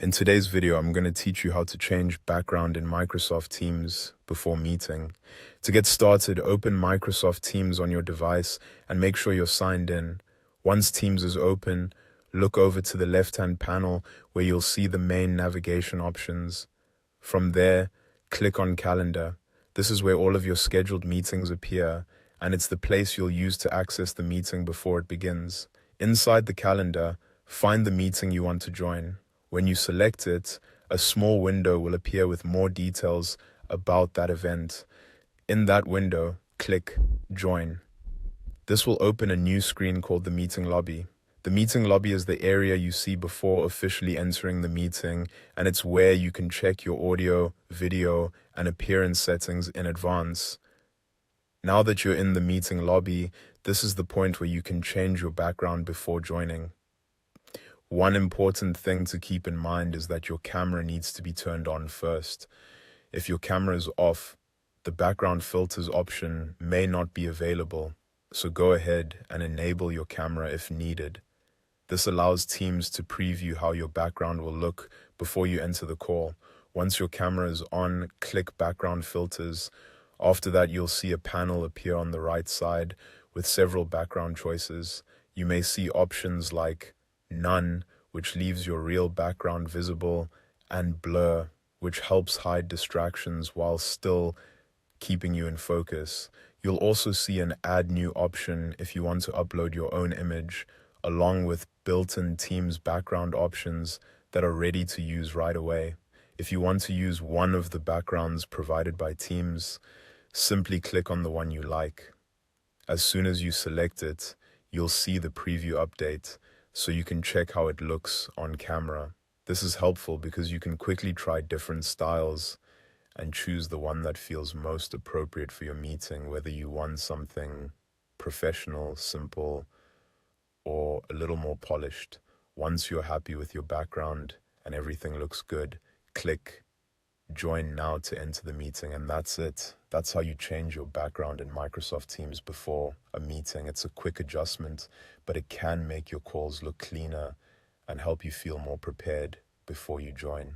In today's video, I'm going to teach you how to change background in Microsoft Teams before meeting. To get started, open Microsoft Teams on your device and make sure you're signed in. Once Teams is open, look over to the left-hand panel where you'll see the main navigation options. From there, click on Calendar. This is where all of your scheduled meetings appear, and it's the place you'll use to access the meeting before it begins. Inside the calendar, find the meeting you want to join. When you select it, a small window will appear with more details about that event. In that window, click Join. This will open a new screen called the meeting lobby. The meeting lobby is the area you see before officially entering the meeting, and it's where you can check your audio, video, and appearance settings in advance. Now that you're in the meeting lobby, this is the point where you can change your background before joining. One important thing to keep in mind is that your camera needs to be turned on first. If your camera is off, the background filters option may not be available, so go ahead and enable your camera if needed. This allows Teams to preview how your background will look before you enter the call. Once your camera is on, click Background Filters. After that, you'll see a panel appear on the right side with several background choices. You may see options like None, which leaves your real background visible, and Blur, which helps hide distractions while still keeping you in focus. You'll also see an Add New option if you want to upload your own image, along with built-in Teams background options that are ready to use right away. If you want to use one of the backgrounds provided by Teams, simply click on the one you like. As soon as you select it, you'll see the preview update, so you can check how it looks on camera. This is helpful because you can quickly try different styles and choose the one that feels most appropriate for your meeting, whether you want something professional, simple, or a little more polished. Once you're happy with your background and everything looks good, click Join Now to enter the meeting, and that's it. That's how you change your background in Microsoft Teams before a meeting. It's a quick adjustment, but it can make your calls look cleaner and help you feel more prepared before you join.